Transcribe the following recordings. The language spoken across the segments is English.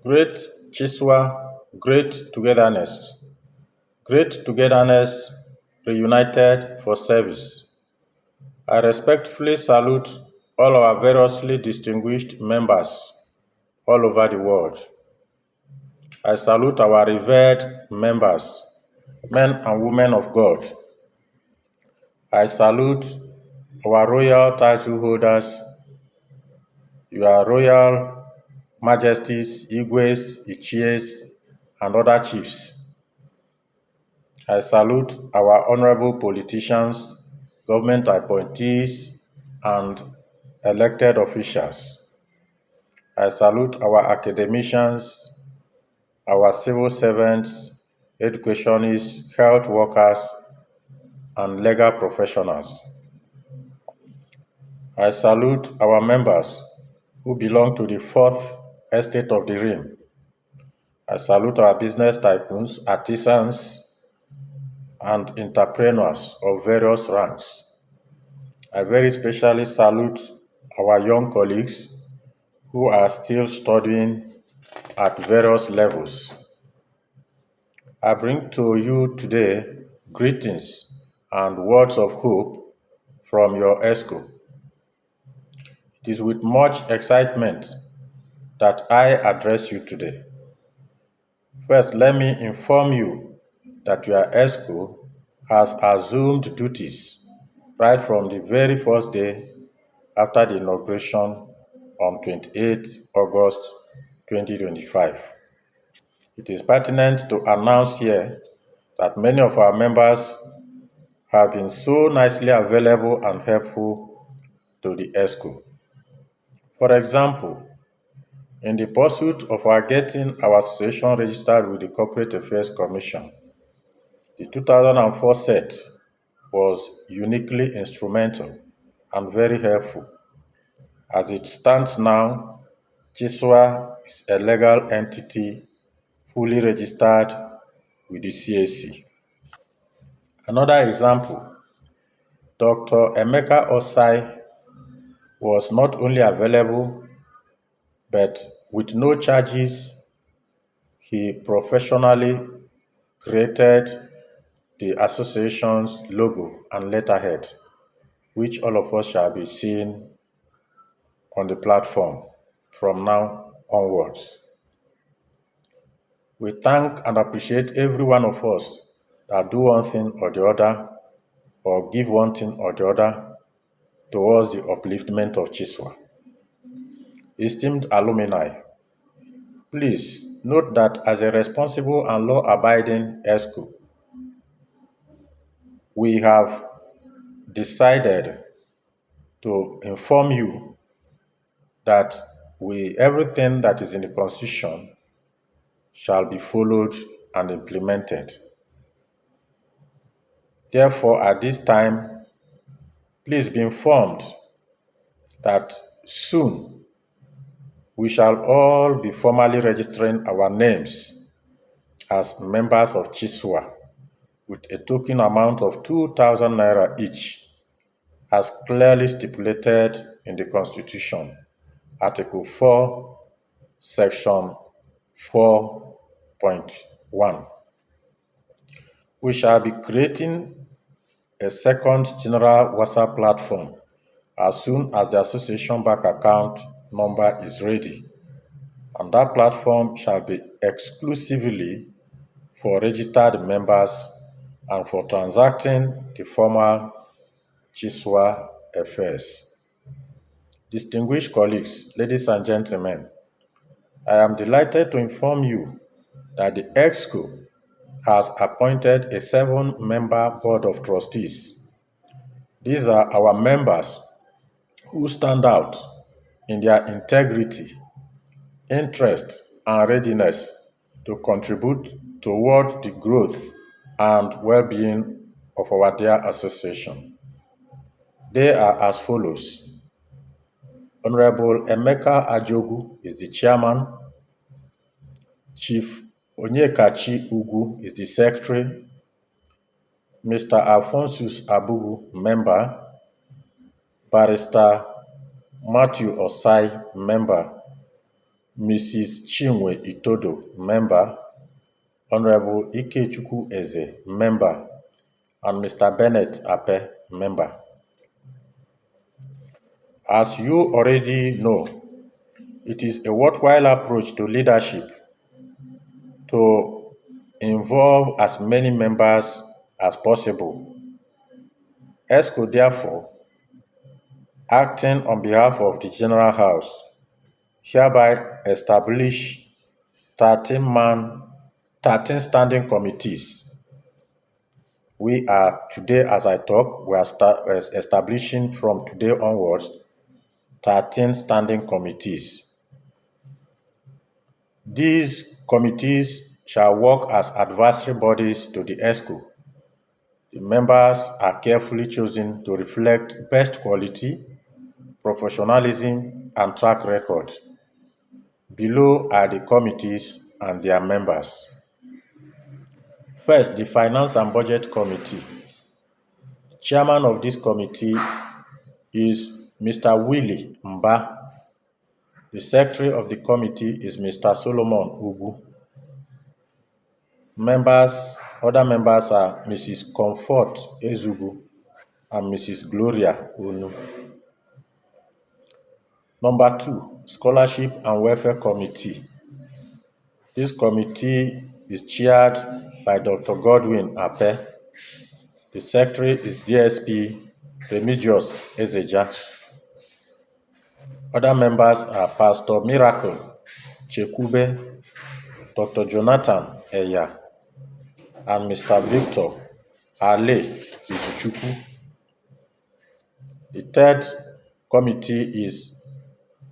Great CHSUAA, great togetherness. Great togetherness, reunited for service. I respectfully salute all our variously distinguished members all over the world. I salute our revered members, men and women of God. I salute our royal title holders, your royal majesties, igwes, ichies, and other chiefs. I salute our honorable politicians, government appointees, and elected officials. I salute our academicians, our civil servants, educationists, health workers, and legal professionals. I salute our members who belong to the fourth estate of the realm. I salute our business tycoons, artisans, and entrepreneurs of various ranks. I very specially salute our young colleagues who are still studying at various levels. I bring to you today greetings and words of hope from your ESCO. It is with much excitement that I address you today. First, let me inform you that your ESCO has assumed duties right from the very first day after the inauguration on 28 August 2025. It is pertinent to announce here that many of our members have been so nicely available and helpful to the ESCO. For example, in the pursuit of our getting our association registered with the Corporate Affairs Commission, the 2004 set was uniquely instrumental and very helpful. As it stands now, CHSUAA is a legal entity fully registered with the CAC. Another example, Dr. Emeka Osai was not only available, but with no charges, he professionally created the association's logo and letterhead, which all of us shall be seeing on the platform from now onwards. We thank and appreciate every one of us that do one thing or the other, or give one thing or the other towards the upliftment of CHSUAA. Esteemed alumni, please note that as a responsible and law-abiding ESCO, we have decided to inform you that everything that is in the Constitution shall be followed and implemented. Therefore, at this time, please be informed that soon we shall all be formally registering our names as members of CHSUAA with a token amount of 2,000 naira each, as clearly stipulated in the Constitution, Article 4, Section 4.1. We shall be creating a second general WhatsApp platform as soon as the association bank account number is ready, and that platform shall be exclusively for registered members and for transacting the formal CHSUAA affairs. Distinguished colleagues, ladies and gentlemen, I am delighted to inform you that the EXCO has appointed a 7-member board of trustees. These are our members who stand out in their integrity, interest, and readiness to contribute toward the growth and well-being of our dear association. They are as follows. Honorable Emeka Ajogu is the chairman. Chief Onyekachi Ugu is the secretary. Mr. Alphonsus Abugu, member. Barrister Matthew Osai, member. Mrs. Chinwe Itodo, member, Honorable Ikechukwu Eze, member, and Mr. Bennett Ape, member. As you already know, it is a worthwhile approach to leadership to involve as many members as possible. ESCO, therefore, acting on behalf of the General House, hereby establish 13 standing committees. We are today, as I talk, we are establishing from today onwards 13 standing committees. These committees shall work as advisory bodies to the ESCO. The members are carefully chosen to reflect best quality, professionalism, and track record. Below are the committees and their members. First, the Finance and Budget Committee. Chairman of this committee is Mr. Willie Mba. The secretary of the committee is Mr. Solomon Ugu. Other members are Mrs. Comfort Ezugu and Mrs. Gloria Onu. Number 2, Scholarship and Welfare Committee. This committee is chaired by Dr. Godwin Ape. The secretary is DSP Remigius Ezeja. Other members are Pastor Miracle Chekube, Dr. Jonathan Eya, and Mr. Victor Ale Izuchukwu. The third committee is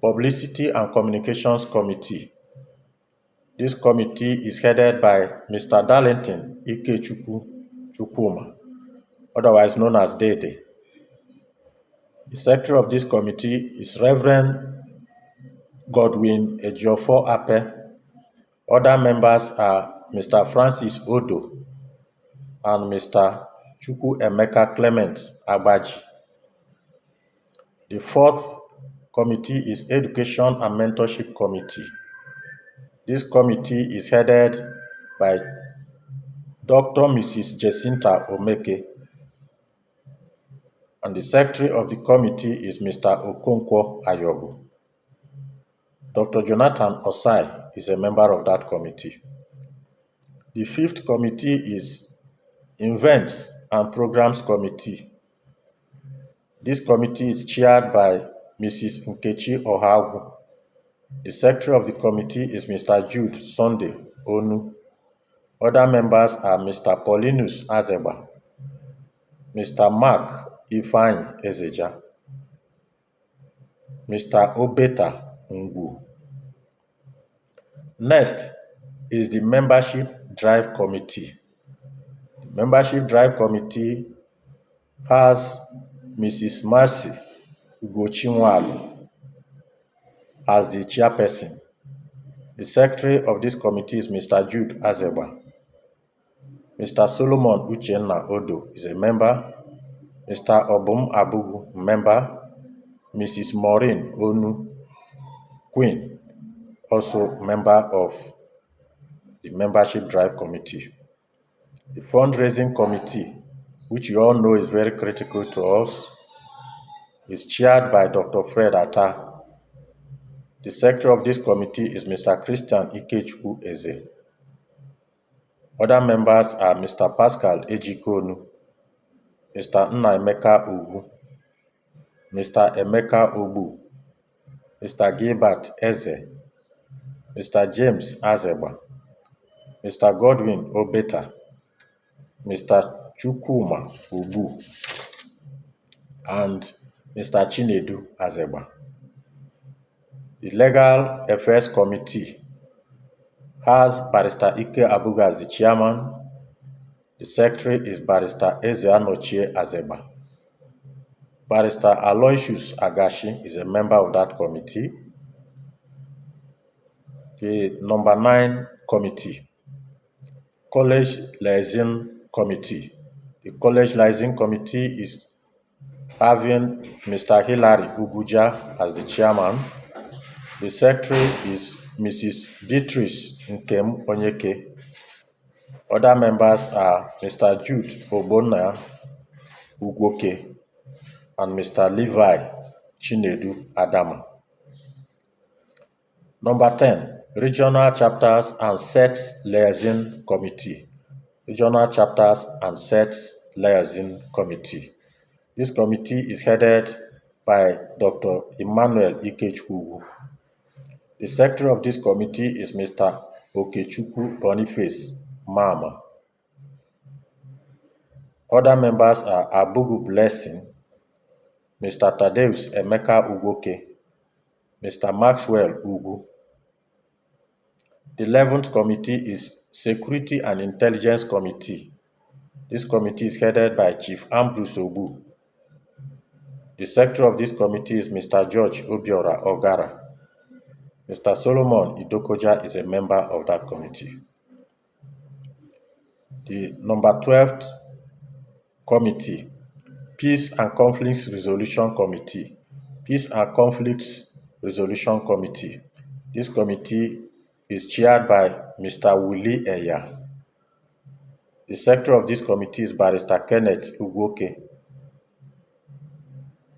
Publicity and Communications Committee. This committee is headed by Mr. Darlington Ikechukwu Chukwuma, otherwise known as Dede. The secretary of this committee is Reverend Godwin Ejiofor Ape. Other members are Mr. Francis Odo and Mr. Chukwu Emeka Clement Agbaji. The fourth committee is Education and Mentorship Committee. This committee is headed by Dr. Mrs. Jacinta Omeke, and the secretary of the committee is Mr. Okonkwo Ayogu. Dr. Jonathan Osai is a member of that committee. The fifth committee is Events and Programs Committee. This committee is chaired by Mrs. Nkechi Ohagu. The secretary of the committee is Mr. Jude Sunday Onu. Other members are Mr. Paulinus Azeba, Mr. Mark Ifeanyi Ezeja, Mr. Obeta Ngwu. Next is the Membership Drive Committee. The Membership Drive Committee has Mrs. Mercy Ugochinwalu as the chairperson. The secretary of this committee is Mr. Jude Azeba. Mr. Solomon Uchenna Odo is a member. Mr. Obum Abugu, member. Mrs. Maureen Onu Queen, also member of the Membership Drive Committee. The Fundraising Committee, which you all know is very critical to us, is chaired by Dr. Fred Atta. The secretary of this committee is Mr. Christian Ikechukwu Eze. Other members are Mr. Pascal Ejikonu, Mr. Nnaemeka Ugu, Mr. Emeka Obu, Mr. Gilbert Eze, Mr. James Azeba, Mr. Godwin Obeta, Mr. Chukwuma Ubu, and Mr. Chinedu Azeba. The Legal Affairs Committee has Barrister Ike Abuga as the chairman. The secretary is Barrister Ezeanochie Azeba. Barrister Aloysius Agashi is a member of that committee. The number 9 committee, College Liaison Committee. The College Liaison Committee is having Mr. Hilary Uguja as the chairman. The secretary is Mrs. Beatrice Nkem Onyeke. Other members are Mr. Jude Obonna Ugwoke and Mr. Levi Chinedu Adama. Number 10, Regional Chapters and Sex Liaison Committee. Regional Chapters and Sex Liaison Committee. This committee is headed by Dr. Emmanuel Okechukwu. The secretary of this committee is Mr. Okechukwu Boniface Mama. Other members are Abugu Blessing, Mr. Tadeus Emeka Ugwoke, Mr. Maxwell Ugu. The 11th committee is Security and Intelligence Committee. This committee is headed by Chief Ambrose Obu. The secretary of this committee is Mr. George Obiora Ogara. Mr. Solomon Idokoja is a member of that committee. The number 12th committee, Peace and Conflicts Resolution Committee. Peace and Conflicts Resolution Committee. This committee is chaired by Mr. Willie Eya. The secretary of this committee is Barrister Kenneth Ugwoke.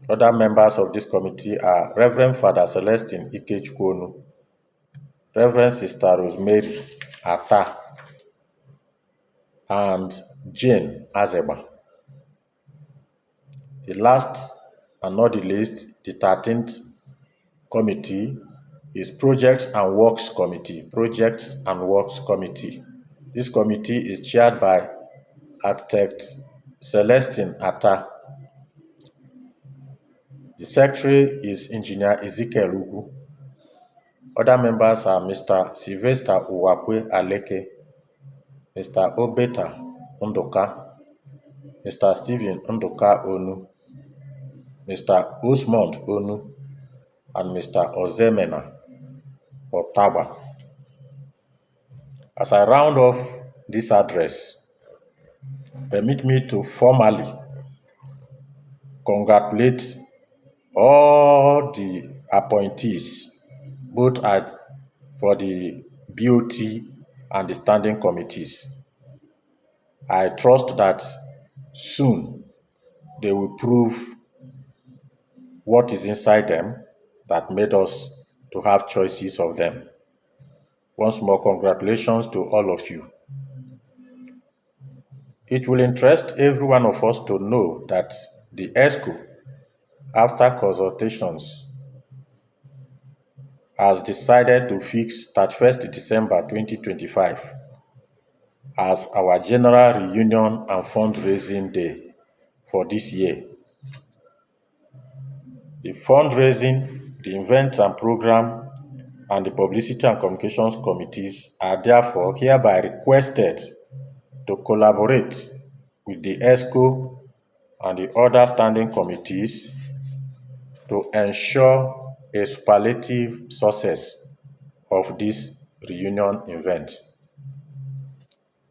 Other members of this committee are Reverend Father Celestine Okechukwu, Reverend Sister Rosemary Ata, and Jane Azeba. The last and not the least, the 13th committee is Projects and Works Committee. Projects and Works Committee. This committee is chaired by Architect Celestine Ata. The secretary is Engineer Ezekiel Ugu. Other members are Mr. Sylvester Uwakwe Aleke, Mr. Obeta Undoka, Mr. Stephen Undoka Onu, Mr. Osmond Onu, and Mr. Ozemena Otawa. As I round off this address, permit me to formally congratulate all the appointees, both for the BOT and the standing committees. I trust that soon they will prove what is inside them that made us to have choices of them. Once more, congratulations to all of you. It will interest every one of us to know that the ESCO, after consultations, has decided to fix 31st December 2025 as our general reunion and fundraising day for this year. The fundraising, the events and program, and the publicity and communications committees are therefore hereby requested to collaborate with the ESCO and the other standing committees to ensure a superlative success of this reunion event.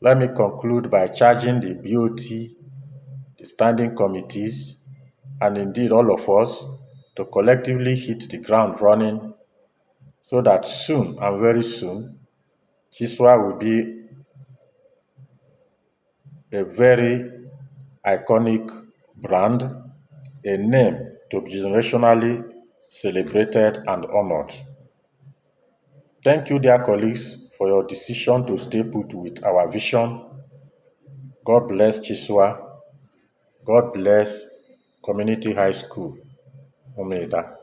Let me conclude by charging the BOT, the standing committees, and indeed all of us to collectively hit the ground running so that soon and very soon, CHSUAA will be a very iconic brand, a name to be generationally celebrated and honored. Thank you, dear colleagues, for your decision to stay put with our vision. God bless CHSUAA. God bless Community High School, Umeda.